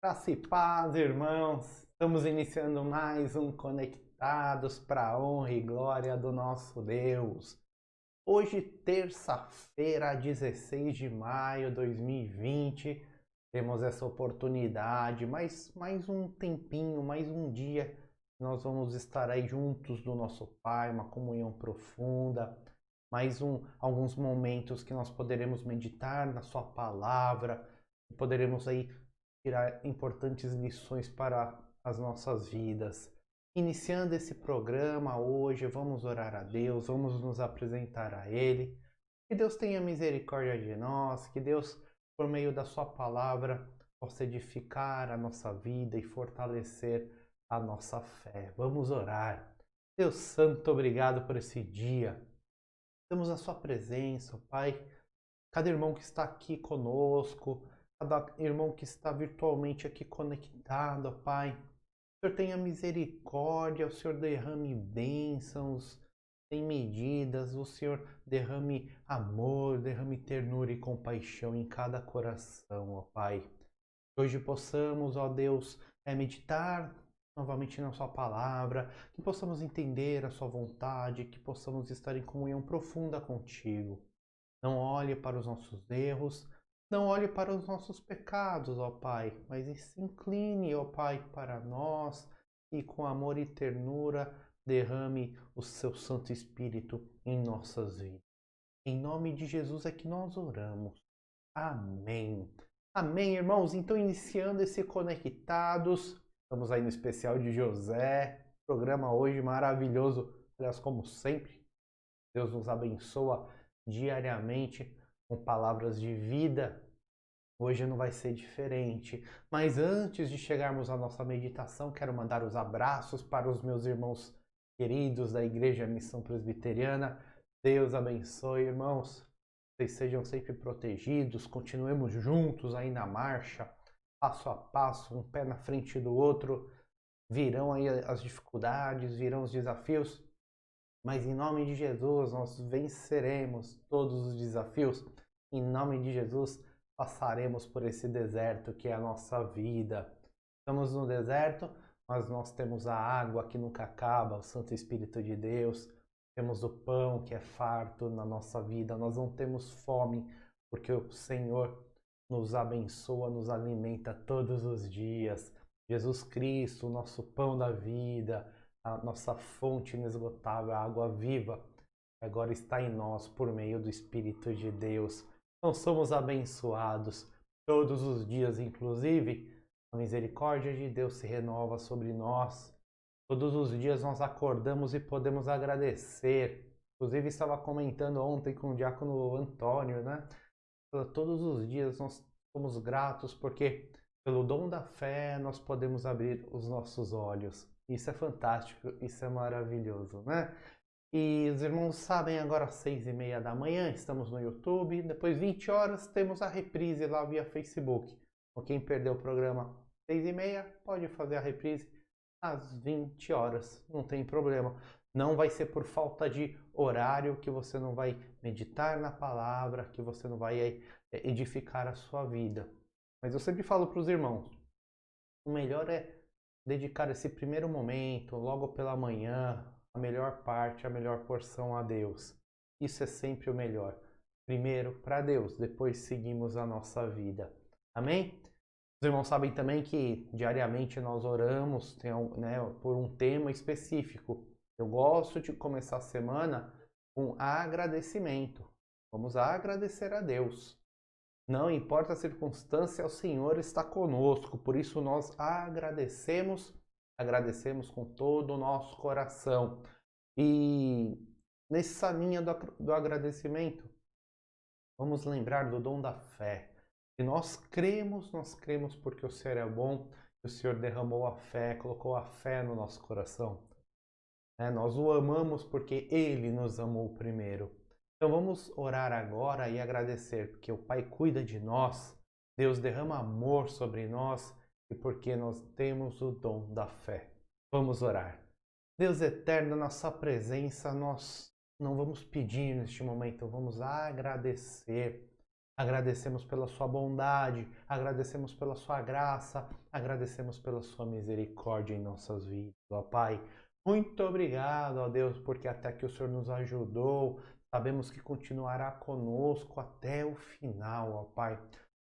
Graça e paz, irmãos. Estamos iniciando mais um Conectados para a honra e glória do nosso Deus. Hoje, terça-feira, 16 de maio de 2020, temos essa oportunidade, mais um tempinho, mais um dia, nós vamos estar aí juntos do nosso Pai, uma comunhão profunda, alguns momentos que nós poderemos meditar na Sua palavra, poderemos aí tirar importantes lições para as nossas vidas. Iniciando esse programa hoje, vamos orar a Deus, vamos nos apresentar a Ele. Que Deus tenha misericórdia de nós, que Deus, por meio da Sua palavra, possa edificar a nossa vida e fortalecer a nossa fé. Vamos orar. Deus Santo, obrigado por esse dia. Estamos na Sua presença, Pai. Cada irmão que está aqui conosco, cada irmão que está virtualmente aqui conectado, ó Pai. O Senhor tenha misericórdia, o Senhor derrame bênçãos sem medidas, o Senhor derrame amor, derrame ternura e compaixão em cada coração, ó Pai. Que hoje possamos, ó Deus, meditar novamente na Sua palavra, que possamos entender a Sua vontade, que possamos estar em comunhão profunda contigo. Não olhe para os nossos erros, não olhe para os nossos pecados, ó Pai, mas se incline, ó Pai, para nós e com amor e ternura derrame o seu Santo Espírito em nossas vidas. Em nome de Jesus é que nós oramos. Amém. Amém, irmãos. Então, iniciando esse Conectados, estamos aí no especial de José, programa hoje maravilhoso, aliás, como sempre, Deus nos abençoa diariamente com palavras de vida. Hoje não vai ser diferente. Mas antes de chegarmos à nossa meditação, quero mandar os abraços para os meus irmãos queridos da Igreja Missão Presbiteriana. Deus abençoe, irmãos. Vocês sejam sempre protegidos, continuemos juntos aí na marcha, passo a passo, um pé na frente do outro. Virão aí as dificuldades, virão os desafios, mas em nome de Jesus nós venceremos todos os desafios. Em nome de Jesus passaremos por esse deserto que é a nossa vida. Estamos no deserto, mas nós temos a água que nunca acaba, o Santo Espírito de Deus. Temos o pão que é farto na nossa vida. Nós não temos fome, porque o Senhor nos abençoa, nos alimenta todos os dias. Jesus Cristo, o nosso pão da vida, a nossa fonte inesgotável, a água viva, agora está em nós por meio do Espírito de Deus. Não somos abençoados todos os dias, inclusive a misericórdia de Deus se renova sobre nós. Todos os dias nós acordamos e podemos agradecer. Inclusive estava comentando ontem com o diácono Antônio, né? Todos os dias nós somos gratos porque pelo dom da fé nós podemos abrir os nossos olhos. Isso é fantástico, isso é maravilhoso, né? E os irmãos sabem, agora às 6:30 da manhã, estamos no YouTube. Depois, 20 horas, temos a reprise lá via Facebook. Então, quem perdeu o programa 6:30, pode fazer a reprise às 20 horas, não tem problema. Não vai ser por falta de horário que você não vai meditar na palavra, que você não vai edificar a sua vida. Mas eu sempre falo para os irmãos, o melhor é dedicar esse primeiro momento, logo pela manhã, a melhor parte, a melhor porção a Deus. Isso é sempre o melhor. Primeiro para Deus, depois seguimos a nossa vida. Amém? Os irmãos sabem também que diariamente nós oramos por um tema específico. Eu gosto de começar a semana com agradecimento. Vamos agradecer a Deus. Não importa a circunstância, o Senhor está conosco. Por isso nós agradecemos com todo o nosso coração. E nessa linha do agradecimento, vamos lembrar do dom da fé. E nós cremos porque o Senhor é bom, que o Senhor derramou a fé, colocou a fé no nosso coração. Nós o amamos porque Ele nos amou primeiro. Então vamos orar agora e agradecer, porque o Pai cuida de nós, Deus derrama amor sobre nós e porque nós temos o dom da fé. Vamos orar. Deus eterno, na sua presença, nós não vamos pedir neste momento, vamos agradecer. agradecemos pela sua bondade, agradecemos pela sua graça, agradecemos pela sua misericórdia em nossas vidas, ó Pai. Muito obrigado, ó Deus, porque até que o Senhor nos ajudou, sabemos que continuará conosco até o final, ó Pai.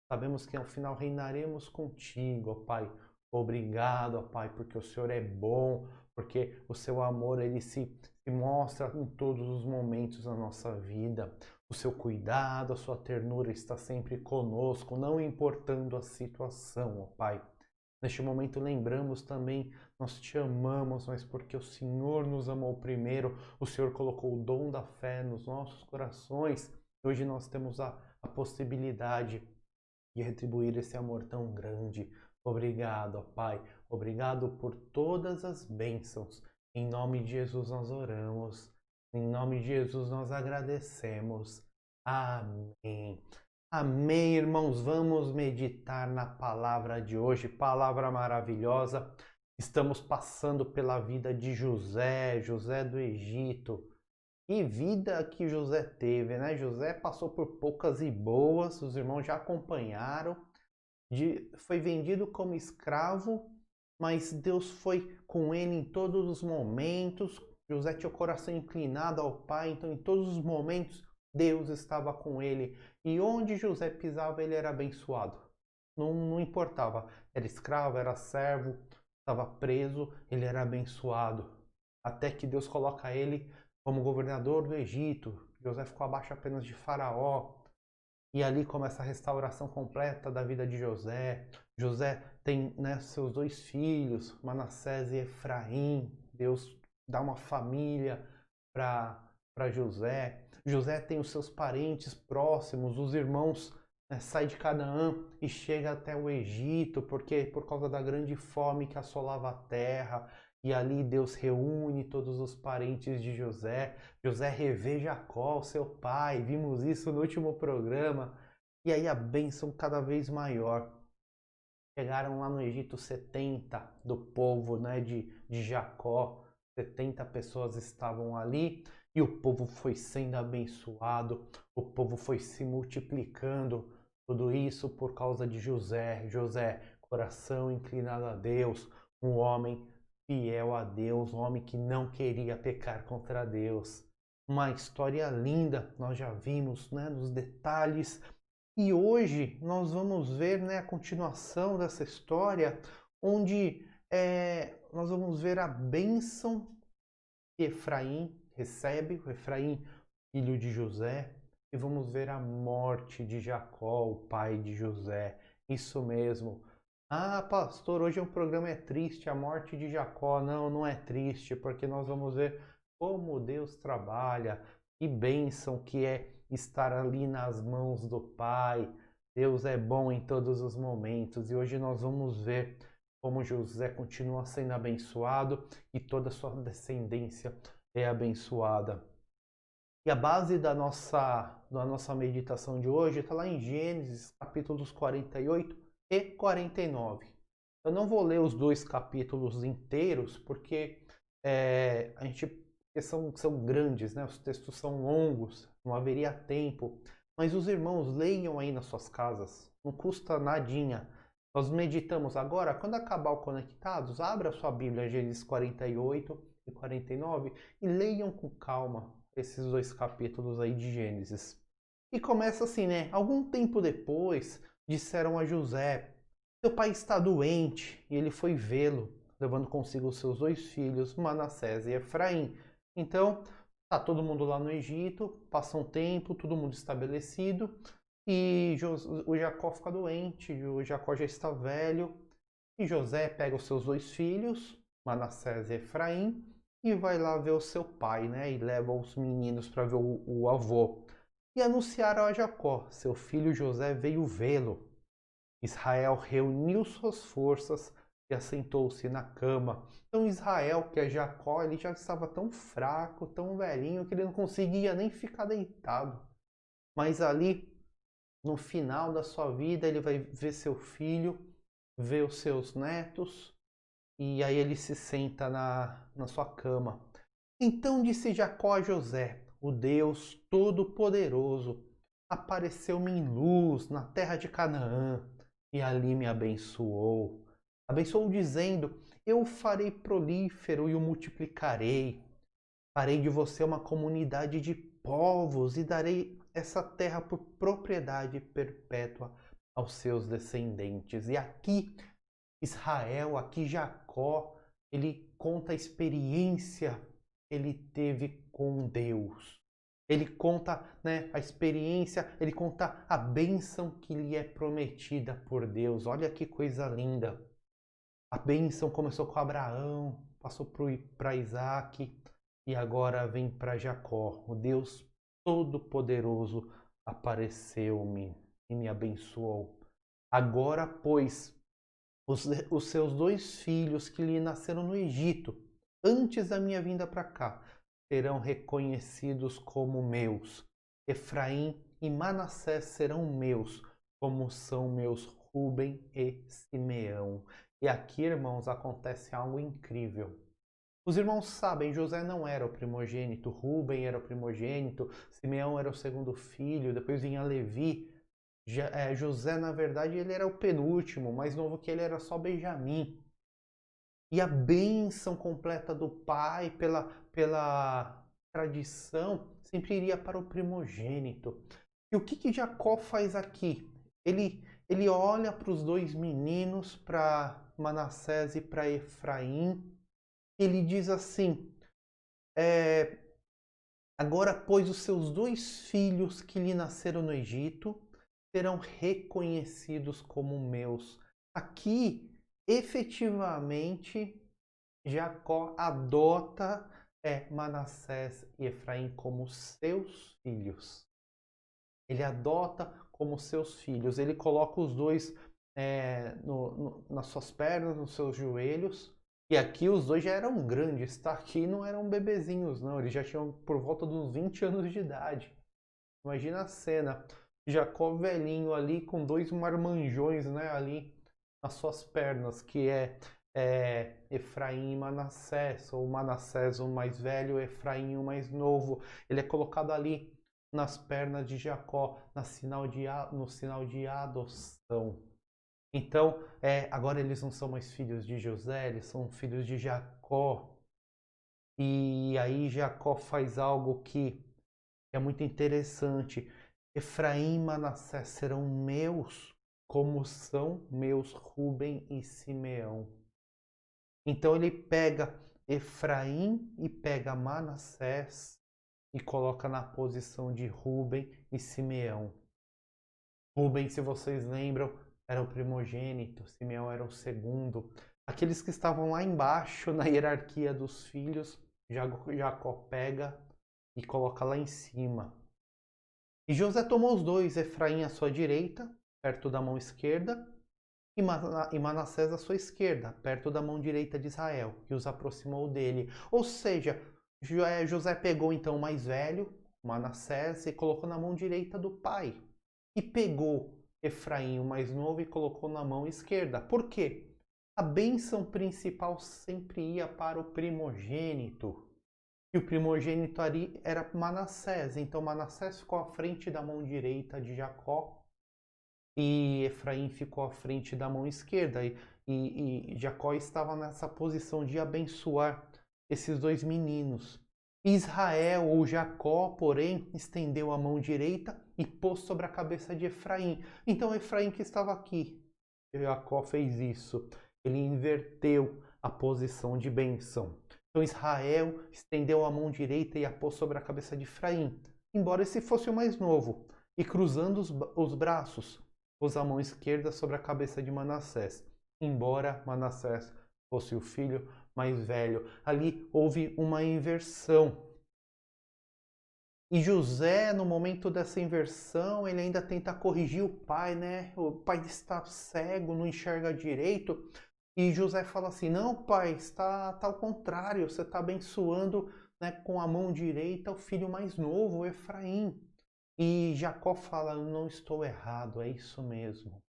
Sabemos que ao final reinaremos contigo, ó Pai. Obrigado, ó Pai, porque o Senhor é bom, porque o seu amor ele se mostra em todos os momentos da nossa vida. O seu cuidado, a sua ternura está sempre conosco, não importando a situação, ó Pai. Neste momento lembramos também, nós te amamos, mas porque o Senhor nos amou primeiro, o Senhor colocou o dom da fé nos nossos corações. Hoje nós temos a possibilidade de retribuir esse amor tão grande. Obrigado, ó Pai. Obrigado por todas as bênçãos. Em nome de Jesus nós oramos. Em nome de Jesus nós agradecemos. Amém. Amém, irmãos. Vamos meditar na palavra de hoje. Palavra maravilhosa. Estamos passando pela vida de José, José do Egito. Que vida que José teve, né? José passou por poucas e boas, os irmãos já acompanharam. Foi vendido como escravo, mas Deus foi com ele em todos os momentos. José tinha o coração inclinado ao Pai, então em todos os momentos Deus estava com ele. E onde José pisava, ele era abençoado. Não importava, era escravo, era servo, estava preso, ele era abençoado. Até que Deus coloca ele como governador do Egito. José ficou abaixo apenas de Faraó. E ali começa a restauração completa da vida de José. José tem, né, seus 2 filhos, Manassés e Efraim. Deus dá uma família para José. José tem os seus parentes próximos, os irmãos, né, sai de Canaã e chega até o Egito, porque por causa da grande fome que assolava a terra. E ali Deus reúne todos os parentes de José. José revê Jacó, seu pai. Vimos isso no último programa. E aí a bênção cada vez maior. Chegaram lá no Egito 70 do povo, né, de Jacó. 70 pessoas estavam ali. E o povo foi sendo abençoado. O povo foi se multiplicando. Tudo isso por causa de José. José, coração inclinado a Deus. Um homem fiel a Deus, um homem que não queria pecar contra Deus. Uma história linda, nós já vimos, né, nos detalhes. E hoje nós vamos ver, né, a continuação dessa história, onde nós vamos ver a bênção que Efraim recebe, o Efraim, filho de José, e vamos ver a morte de Jacó, o pai de José. Isso mesmo. Ah, pastor, hoje o programa é triste, a morte de Jacó. Não, não é triste, porque nós vamos ver como Deus trabalha, que bênção que é estar ali nas mãos do Pai. Deus é bom em todos os momentos e hoje nós vamos ver como José continua sendo abençoado e toda a sua descendência é abençoada. E a base da nossa meditação de hoje está lá em Gênesis, capítulos 48 e 49. Eu não vou ler os 2 capítulos inteiros, porque são grandes, né? Os textos são longos, não haveria tempo. Mas os irmãos leiam aí nas suas casas, não custa nadinha. Nós meditamos agora, quando acabar o Conectados, abra a sua Bíblia, Gênesis 48 e 49, e leiam com calma esses 2 capítulos aí de Gênesis. E começa assim, né? Algum tempo depois, disseram a José: seu pai está doente, e ele foi vê-lo, levando consigo os seus 2 filhos, Manassés e Efraim. Então, tá todo mundo lá no Egito, passa um tempo, todo mundo estabelecido, e o Jacó fica doente, o Jacó já está velho, e José pega os seus 2 filhos, Manassés e Efraim, e vai lá ver o seu pai, né? E leva os meninos para ver o avô. E anunciaram a Jacó: seu filho José veio vê-lo. Israel reuniu suas forças e assentou-se na cama. Então Israel, que é Jacó, ele já estava tão fraco, tão velhinho, que ele não conseguia nem ficar deitado. Mas ali, no final da sua vida, ele vai ver seu filho, ver os seus netos, e aí ele se senta na sua cama. Então disse Jacó a José: o Deus Todo-Poderoso apareceu-me em luz na terra de Canaã e ali me abençoou. Abençoou dizendo: eu o farei prolífero e o multiplicarei. Farei de você uma comunidade de povos e darei essa terra por propriedade perpétua aos seus descendentes. E aqui Israel, aqui Jacó, ele conta a experiência que ele teve com Deus. Ele conta, né, a experiência, ele conta a bênção que lhe é prometida por Deus. Olha que coisa linda. A bênção começou com Abraão, passou para Isaac e agora vem para Jacó. O Deus Todo-Poderoso apareceu-me e me abençoou. Agora, pois, os seus 2 filhos que lhe nasceram no Egito, antes da minha vinda para cá, serão reconhecidos como meus. Efraim e Manassés serão meus, como são meus Ruben e Simeão. E aqui, irmãos, acontece algo incrível. Os irmãos sabem, José não era o primogênito, Ruben era o primogênito, Simeão era o segundo filho, depois vinha Levi. José, na verdade, ele era o penúltimo, mais novo que ele era só Benjamim. E a bênção completa do pai, pela tradição, sempre iria para o primogênito. E o que Jacó faz aqui? Ele olha para os 2 meninos, para Manassés e para Efraim. Ele diz assim: agora, pois, os seus 2 filhos que lhe nasceram no Egito serão reconhecidos como meus. Aqui, efetivamente, Jacó adota Manassés e Efraim como seus filhos. Ele adota como seus filhos. Ele coloca os dois nas suas pernas, nos seus joelhos. E aqui os dois já eram grandes, tá? Aqui não eram bebezinhos, não. Eles já tinham por volta dos 20 anos de idade. Imagina a cena. Jacó velhinho ali com 2 marmanjões, né? Ali nas suas pernas, que Efraim e Manassés, ou Manassés o mais velho, Efraim o mais novo. Ele é colocado ali nas pernas de Jacó, no sinal de adoção. Então, agora eles não são mais filhos de José, eles são filhos de Jacó. E aí Jacó faz algo que é muito interessante. Efraim e Manassés serão meus, como são meus Ruben e Simeão. Então ele pega Efraim e pega Manassés e coloca na posição de Ruben e Simeão. Ruben, se vocês lembram, era o primogênito, Simeão era o segundo. Aqueles que estavam lá embaixo na hierarquia dos filhos, Jacó pega e coloca lá em cima. E José tomou os 2, Efraim à sua direita, perto da mão esquerda, e Manassés à sua esquerda, perto da mão direita de Israel, e os aproximou dele. Ou seja, José pegou então o mais velho, Manassés, e colocou na mão direita do pai. E pegou Efraim, o mais novo, e colocou na mão esquerda. Por quê? A bênção principal sempre ia para o primogênito. E o primogênito ali era Manassés. Então Manassés ficou à frente da mão direita de Jacó e Efraim ficou à frente da mão esquerda. E Jacó estava nessa posição de abençoar esses 2 meninos. Israel, ou Jacó, porém, estendeu a mão direita e pôs sobre a cabeça de Efraim. Então Efraim que estava aqui. Jacó fez isso. Ele inverteu a posição de bênção. Então Israel estendeu a mão direita e a pôs sobre a cabeça de Efraim, embora esse fosse o mais novo, e cruzando os braços, pôs a mão esquerda sobre a cabeça de Manassés, embora Manassés fosse o filho mais velho. Ali houve uma inversão. E José, no momento dessa inversão, ele ainda tenta corrigir o pai, né? O pai está cego, não enxerga direito. E José fala assim: não, pai, está ao contrário, você está abençoando, né, com a mão direita o filho mais novo, o Efraim. E Jacó fala: eu não estou errado, é isso mesmo.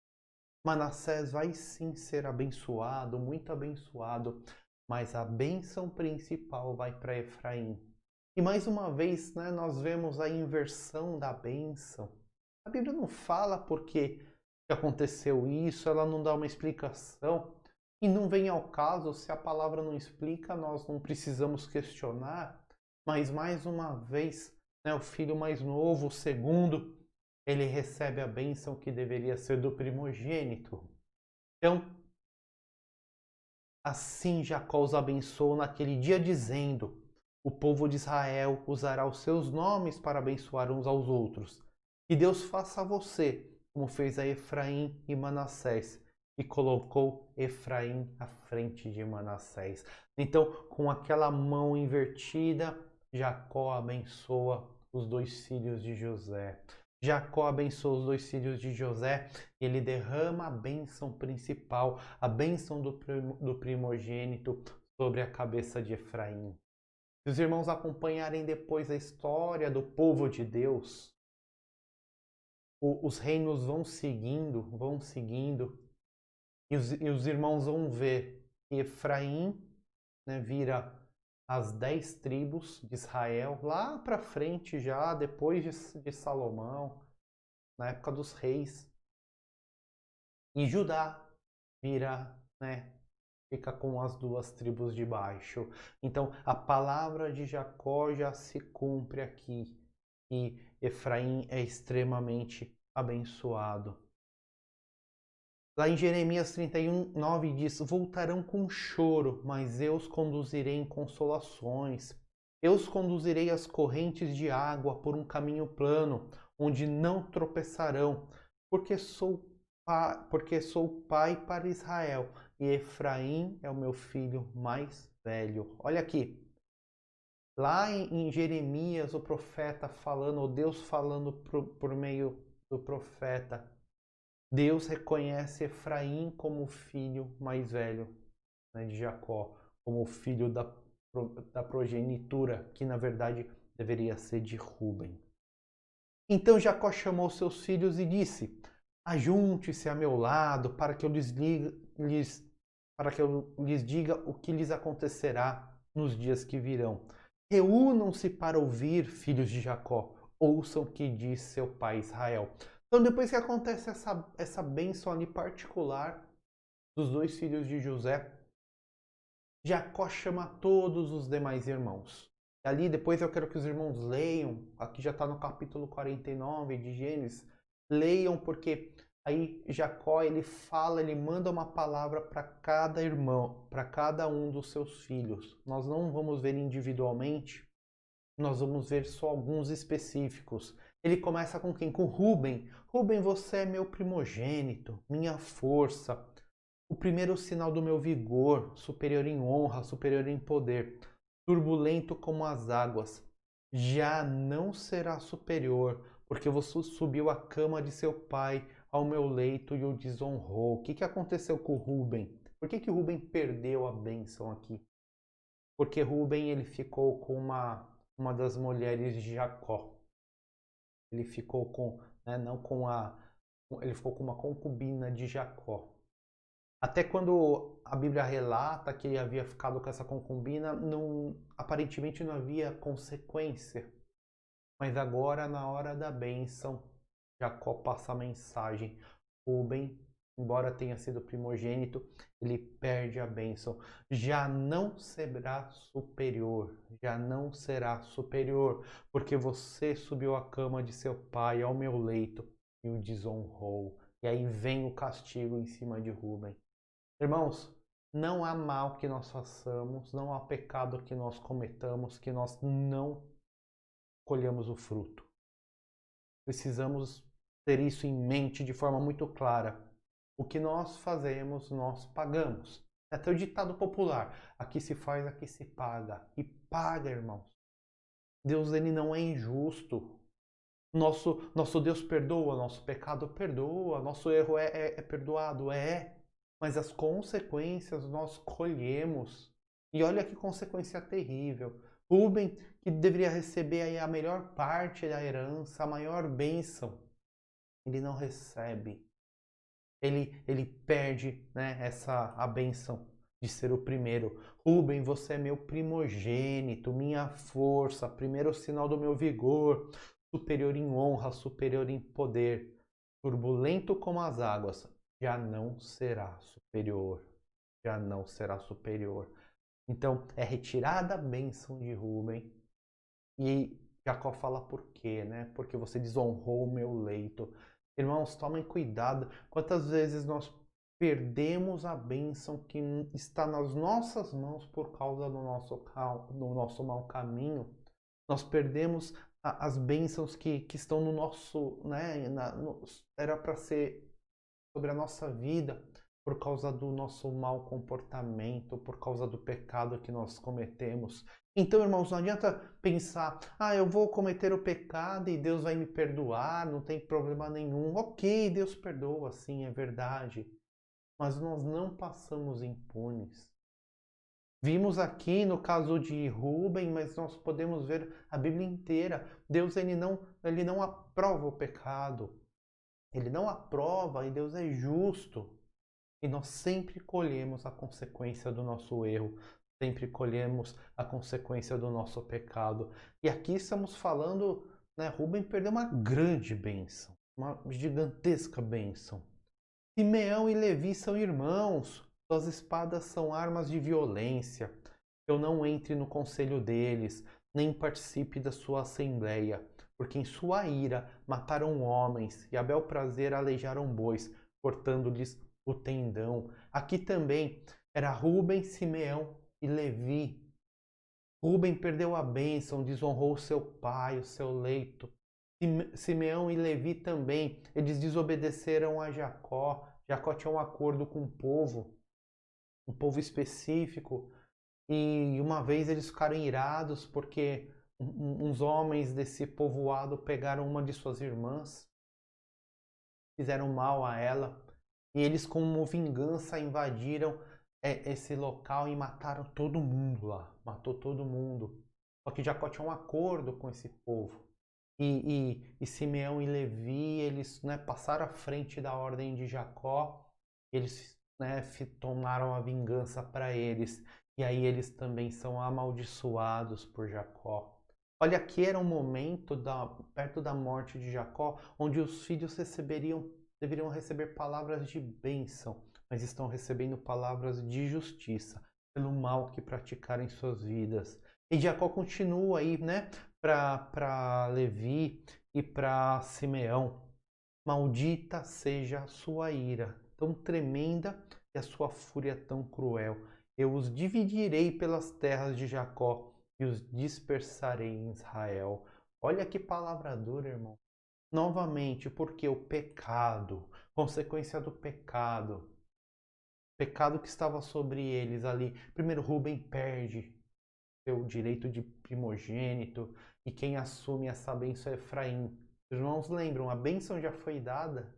Manassés vai sim ser abençoado, muito abençoado, mas a bênção principal vai para Efraim. E mais uma vez, né, nós vemos a inversão da bênção. A Bíblia não fala por que aconteceu isso, ela não dá uma explicação. E não vem ao caso, se a palavra não explica, nós não precisamos questionar. Mas mais uma vez, né, o filho mais novo, o segundo, ele recebe a bênção que deveria ser do primogênito. Então, assim Jacó os abençoou naquele dia, dizendo: o povo de Israel usará os seus nomes para abençoar uns aos outros. Que Deus faça a você, como fez a Efraim e Manassés, e colocou Efraim à frente de Manassés. Então, com aquela mão invertida, Jacó abençoa os dois filhos de José. Jacó abençoa os dois filhos de José, e ele derrama a bênção principal, a bênção do primogênito sobre a cabeça de Efraim. Se os irmãos acompanharem depois a história do povo de Deus, os reinos vão seguindo, e os irmãos vão ver que Efraim, né, vira as 10 tribos de Israel, lá para frente já, depois de Salomão, na época dos reis. E Judá vira, né, fica com as 2 tribos de baixo. Então, a palavra de Jacó já se cumpre aqui. E Efraim é extremamente abençoado. Lá em Jeremias 31, 9 diz: voltarão com choro, mas eu os conduzirei em consolações. Eu os conduzirei às correntes de água por um caminho plano, onde não tropeçarão, porque sou pai para Israel, e Efraim é o meu filho mais velho. Olha aqui, lá em Jeremias, o profeta falando, ou Deus falando por meio do profeta, Deus reconhece Efraim como o filho mais velho, né, de Jacó, como o filho da progenitura, que na verdade deveria ser de Ruben. Então Jacó chamou seus filhos e disse: ajunte-se a meu lado para que eu lhes diga o que lhes acontecerá nos dias que virão. Reúnam-se para ouvir, filhos de Jacó, ouçam o que diz seu pai Israel. Então, depois que acontece essa bênção ali particular dos 2 filhos de José, Jacó chama todos os demais irmãos. E ali, depois eu quero que os irmãos leiam, aqui já está no capítulo 49 de Gênesis, leiam, porque aí Jacó, ele fala, ele manda uma palavra para cada irmão, para cada um dos seus filhos. Nós não vamos ver individualmente, nós vamos ver só alguns específicos. Ele começa com quem? Com Ruben. Ruben, você é meu primogênito, minha força, o primeiro sinal do meu vigor, superior em honra, superior em poder, turbulento como as águas. Já não será superior, porque você subiu à cama de seu pai, ao meu leito, e o desonrou. O que aconteceu com Ruben? Por que Ruben perdeu a bênção aqui? Porque Ruben, ele ficou com uma das mulheres de Jacó. Ele ficou com, né, não com ele ficou com uma concubina de Jacó. Até quando a Bíblia relata que ele havia ficado com essa concubina, aparentemente não havia consequência. Mas agora, na hora da bênção, Jacó passa a mensagem: Ruben, embora tenha sido primogênito, ele perde a bênção. Já não será superior, já não será superior, porque você subiu à cama de seu pai, ao meu leito, e o desonrou. E aí vem o castigo em cima de Ruben. Irmãos, não há mal que nós façamos, não há pecado que nós cometamos, que nós não colhamos o fruto. Precisamos ter isso em mente de forma muito clara. O que nós fazemos, nós pagamos. É até o ditado popular: aqui se faz, aqui se paga. E paga, irmãos. Deus, ele não é injusto. Nosso Deus perdoa, nosso pecado perdoa, nosso erro é perdoado, mas as consequências nós colhemos. E olha que consequência terrível. Ruben, que deveria receber aí a melhor parte da herança, a maior bênção, ele não recebe. Ele perde, né, a bênção de ser o primeiro. Ruben, você é meu primogênito, minha força, primeiro sinal do meu vigor, superior em honra, superior em poder, turbulento como as águas, já não será superior. Já não será superior. Então, é retirada a bênção de Rúben. E Jacó fala por quê, né? Porque você desonrou o meu leito. Irmãos, tomem cuidado. Quantas vezes nós perdemos a bênção que está nas nossas mãos por causa do nosso mau caminho? Nós perdemos as bênçãos que estão no nosso, né? Era para ser sobre a nossa vida por causa do nosso mau comportamento, por causa do pecado que nós cometemos. Então, irmãos, não adianta pensar, eu vou cometer o pecado e Deus vai me perdoar, não tem problema nenhum. Ok, Deus perdoa, sim, é verdade. Mas nós não passamos impunes. Vimos aqui no caso de Rúben, mas nós podemos ver a Bíblia inteira. Deus ele não aprova o pecado. Ele não aprova e Deus é justo. E nós sempre colhemos a consequência do nosso erro, sempre colhemos a consequência do nosso pecado. E aqui estamos falando, né, Rúben perdeu uma grande bênção, uma gigantesca bênção. Simeão e Levi são irmãos, suas espadas são armas de violência. Eu não entre no conselho deles, nem participe da sua assembleia, porque em sua ira mataram homens e a bel prazer aleijaram bois, cortando-lhes o tendão. Aqui também era Rúben, Simeão e Levi. Rúben perdeu a bênção, desonrou seu pai, o seu leito. Simeão e Levi também, eles desobedeceram a Jacó. Jacó tinha um acordo com um povo específico, e uma vez eles ficaram irados porque uns homens desse povoado pegaram uma de suas irmãs, fizeram mal a ela, e eles como vingança invadiram esse local e mataram todo mundo lá, matou todo mundo. Só que Jacó tinha um acordo com esse povo. E Simeão e Levi, eles, né, passaram à frente da ordem de Jacó, eles, né, tomaram a vingança para eles. E aí eles também são amaldiçoados por Jacó. Olha, aqui era um momento perto da morte de Jacó, onde os filhos deveriam receber palavras de bênção, mas estão recebendo palavras de justiça pelo mal que praticaram em suas vidas. E Jacó continua aí, né, para Levi e para Simeão. Maldita seja a sua ira, tão tremenda, e a sua fúria tão cruel. Eu os dividirei pelas terras de Jacó e os dispersarei em Israel. Olha que palavra dura, irmão. Novamente, porque o pecado, consequência do pecado, pecado que estava sobre eles ali. Primeiro, Rúben perde seu direito de primogênito, e quem assume essa bênção é Efraim. Os irmãos lembram, a bênção já foi dada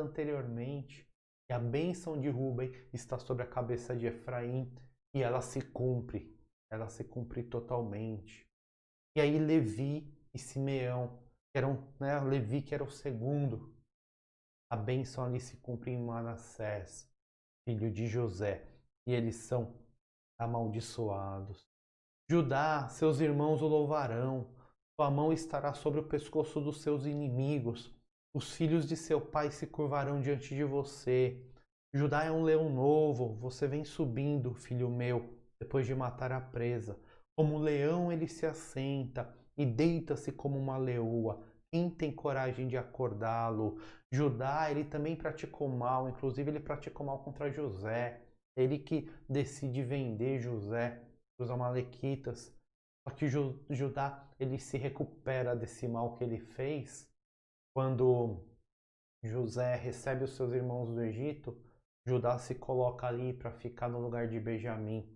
anteriormente, e a bênção de Rúben está sobre a cabeça de Efraim, e ela se cumpre totalmente. E aí Levi e Simeão, que eram, né, Levi que era o segundo, a bênção ali se cumpre em Manassés, filho de José, e eles são amaldiçoados. Judá, seus irmãos o louvarão, sua mão estará sobre o pescoço dos seus inimigos, os filhos de seu pai se curvarão diante de você. Judá é um leão novo, você vem subindo, filho meu, depois de matar a presa. Como um leão ele se assenta e deita-se como uma leoa. Quem tem coragem de acordá-lo? Judá, ele também praticou mal, inclusive ele praticou mal contra José. Ele que decide vender José para os amalequitas. Só que Judá, ele se recupera desse mal que ele fez quando José recebe os seus irmãos do Egito. Judá se coloca ali para ficar no lugar de Benjamim.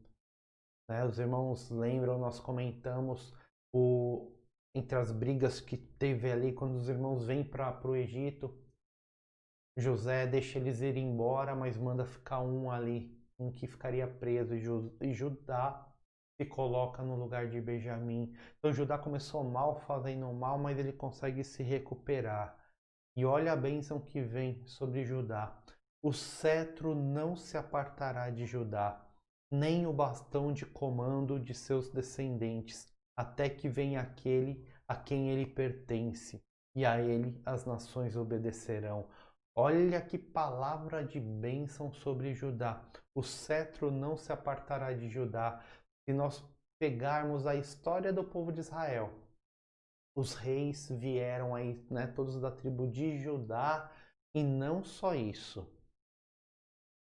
Né? Os irmãos lembram, nós comentamos entre as brigas que teve ali quando os irmãos vêm para o Egito. José deixa eles ir embora, mas manda ficar um ali, um que ficaria preso. E Judá se coloca no lugar de Benjamim. Então Judá começou mal, fazendo mal, mas ele consegue se recuperar. E olha a bênção que vem sobre Judá. O cetro não se apartará de Judá, nem o bastão de comando de seus descendentes, até que venha aquele a quem ele pertence, e a ele as nações obedecerão. Olha que palavra de bênção sobre Judá. O cetro não se apartará de Judá. Se nós pegarmos a história do povo de Israel, os reis vieram aí, né, todos da tribo de Judá, e não só isso.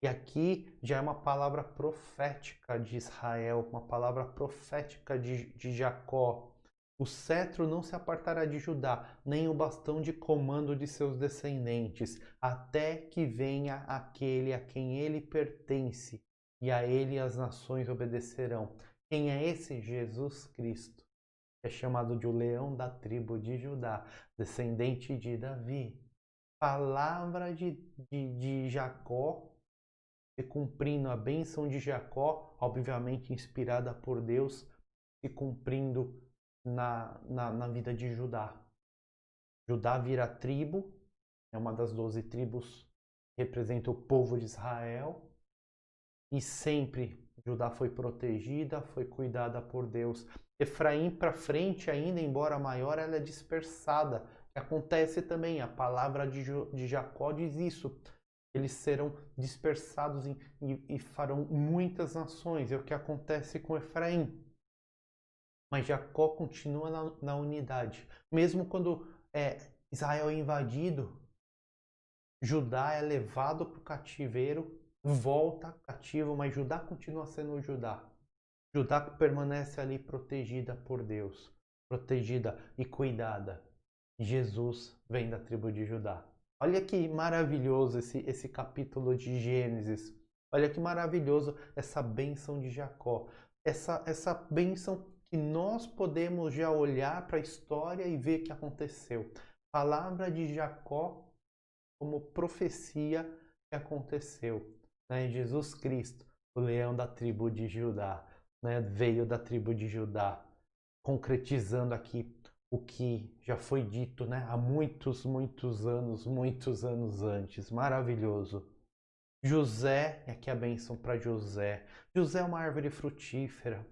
E aqui já é uma palavra profética de Israel, uma palavra profética de Jacó. O cetro não se apartará de Judá, nem o bastão de comando de seus descendentes, até que venha aquele a quem ele pertence, e a ele as nações obedecerão. Quem é esse? Jesus Cristo. É chamado de o leão da tribo de Judá, descendente de Davi. Palavra de Jacó, e cumprindo a bênção de Jacó, obviamente inspirada por Deus, e cumprindo na vida de Judá. Judá vira tribo, é uma das 12 tribos, representa o povo de Israel, e sempre Judá foi protegida, foi cuidada por Deus. Efraim para frente ainda, embora maior, ela é dispersada. Acontece também, a palavra de Jacó diz isso. Eles serão dispersados e farão muitas nações. É o que acontece com Efraim. Mas Jacó continua na unidade. Mesmo quando Israel é invadido, Judá é levado para o cativeiro, volta cativo, mas Judá continua sendo Judá. Judá permanece ali protegida por Deus, protegida e cuidada. Jesus vem da tribo de Judá. Olha que maravilhoso esse capítulo de Gênesis. Olha que maravilhoso essa bênção de Jacó. Essa bênção que nós podemos já olhar para a história e ver que aconteceu. Palavra de Jacó como profecia que aconteceu. Né? Jesus Cristo, o leão da tribo de Judá, né? Veio da tribo de Judá, concretizando aqui o que já foi dito, né, há muitos anos antes. Maravilhoso. José, aqui a bênção para José. José é uma árvore frutífera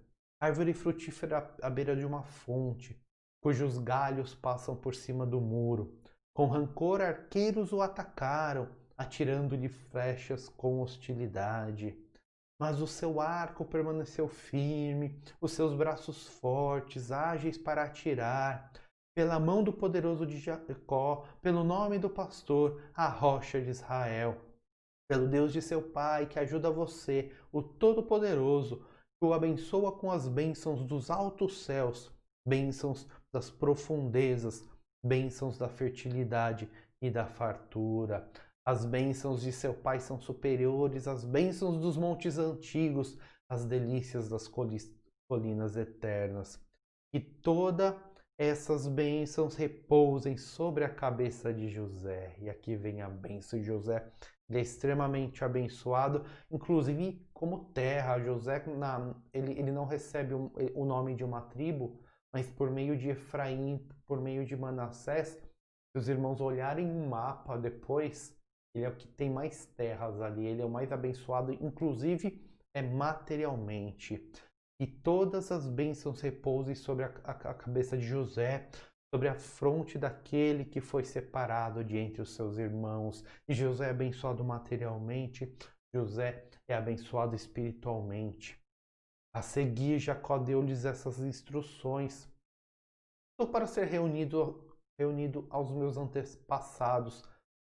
à beira de uma fonte, cujos galhos passam por cima do muro. Com rancor, arqueiros o atacaram, atirando-lhe flechas com hostilidade. Mas o seu arco permaneceu firme, os seus braços fortes, ágeis para atirar. Pela mão do poderoso de Jacó, pelo nome do pastor, a rocha de Israel. Pelo Deus de seu pai, que ajuda você, o Todo-Poderoso, que o abençoa com as bênçãos dos altos céus, bênçãos das profundezas, bênçãos da fertilidade e da fartura. As bênçãos de seu pai são superiores às bênçãos dos montes antigos, às delícias das colinas eternas. Que todas essas bênçãos repousem sobre a cabeça de José. E aqui vem a bênção de José. Ele é extremamente abençoado, inclusive como terra. José, ele não recebe o nome de uma tribo, mas por meio de Efraim, por meio de Manassés, se os irmãos olharem um mapa depois, ele é o que tem mais terras ali, ele é o mais abençoado, inclusive materialmente. E todas as bênçãos repousem sobre a cabeça de José, sobre a fronte daquele que foi separado de entre os seus irmãos. E José é abençoado materialmente, José é abençoado espiritualmente. A seguir, Jacó deu-lhes essas instruções. Estou para ser reunido aos meus antepassados.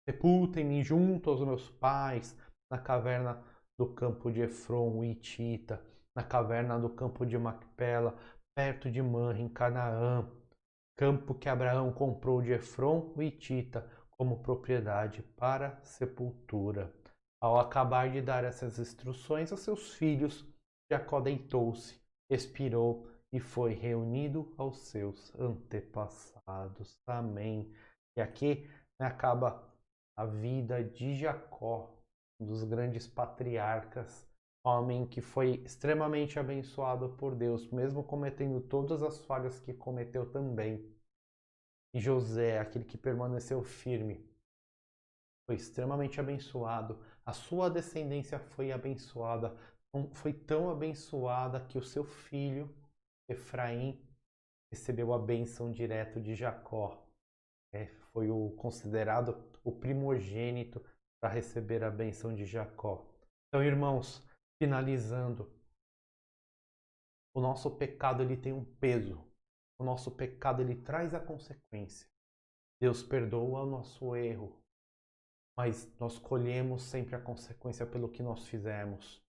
Sepultem-me junto aos meus pais, na caverna do campo de Efron, o Hitita, na caverna do campo de Macpela, perto de Manre, em Canaã, campo que Abraão comprou de Efron, o Hitita, como propriedade para sepultura. Ao acabar de dar essas instruções a seus filhos, Jacó deitou-se, expirou e foi reunido aos seus antepassados. Amém. E aqui acaba a vida de Jacó, um dos grandes patriarcas, homem que foi extremamente abençoado por Deus, mesmo cometendo todas as falhas que cometeu também. E José, aquele que permaneceu firme, foi extremamente abençoado. A sua descendência foi abençoada, foi tão abençoada que o seu filho, Efraim, recebeu a bênção direto de Jacó. Foi considerado o primogênito para receber a bênção de Jacó. Então, irmãos, finalizando, o nosso pecado ele tem um peso. O nosso pecado ele traz a consequência. Deus perdoa o nosso erro, mas nós colhemos sempre a consequência pelo que nós fizemos.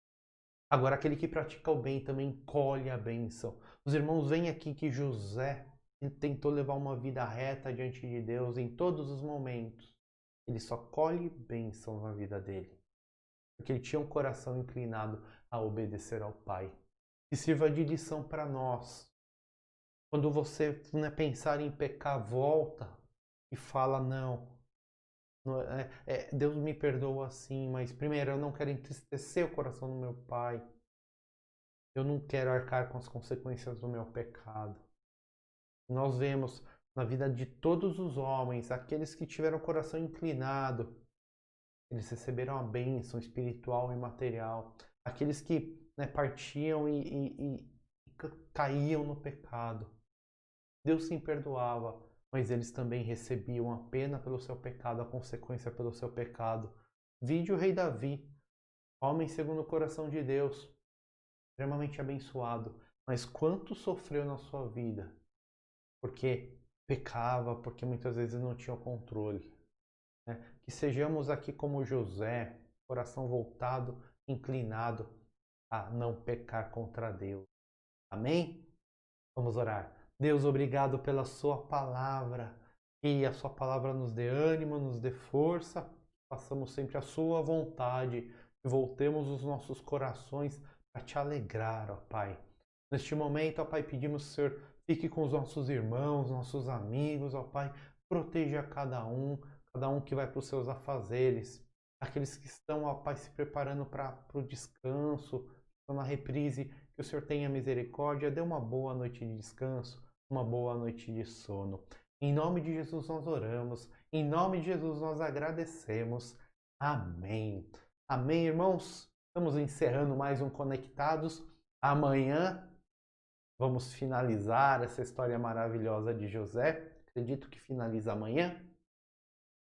Agora, aquele que pratica o bem também colhe a bênção. Os irmãos veem aqui que José ele tentou levar uma vida reta diante de Deus em todos os momentos. Ele só colhe bênção na vida dele, porque ele tinha um coração inclinado a obedecer ao Pai. Que sirva de lição para nós. Quando você pensar em pecar, volta e fala, não, Deus me perdoa assim, mas primeiro eu não quero entristecer o coração do meu Pai. Eu não quero arcar com as consequências do meu pecado. Nós vemos na vida de todos os homens, aqueles que tiveram o coração inclinado, eles receberam a bênção espiritual e material. Aqueles que partiam e caíam no pecado. Deus sim perdoava, mas eles também recebiam a pena pelo seu pecado, a consequência pelo seu pecado. Vide o rei Davi, homem segundo o coração de Deus, extremamente abençoado, mas quanto sofreu na sua vida? Porque pecava, porque muitas vezes não tinha o controle. Que sejamos aqui como José, coração voltado, inclinado a não pecar contra Deus. Amém? Vamos orar. Deus, obrigado pela sua palavra. Que a sua palavra nos dê ânimo, nos dê força. Façamos sempre a sua vontade e voltemos os nossos corações para te alegrar, ó Pai. Neste momento, ó Pai, pedimos que o Senhor fique com os nossos irmãos, nossos amigos, ó Pai. Proteja cada um que vai para os seus afazeres. Aqueles que estão, ó Pai, se preparando para o descanso, estão na reprise, que o Senhor tenha misericórdia, dê uma boa noite de descanso, uma boa noite de sono. Em nome de Jesus nós oramos, em nome de Jesus nós agradecemos. Amém. Amém, irmãos? Estamos encerrando mais um Conectados. Amanhã vamos finalizar essa história maravilhosa de José. Acredito que finaliza amanhã.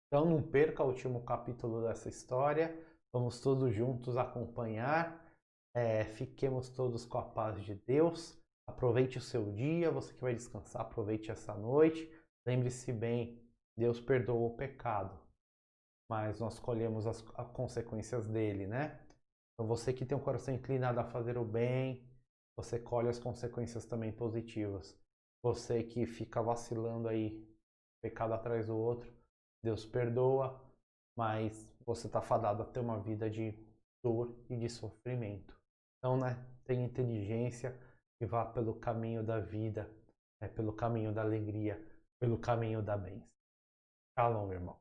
Então não perca o último capítulo dessa história. Vamos todos juntos acompanhar. Fiquemos todos com a paz de Deus. Aproveite o seu dia, você que vai descansar, aproveite essa noite. Lembre-se bem, Deus perdoou o pecado, mas nós colhemos as consequências dele, né? Então você que tem um coração inclinado a fazer o bem, você colhe as consequências também positivas. Você que fica vacilando aí, pecado atrás do outro, Deus perdoa, mas você está fadado a ter uma vida de dor e de sofrimento. Então, tenha inteligência e vá pelo caminho da vida, pelo caminho da alegria, pelo caminho da bênção. Shalom, irmão.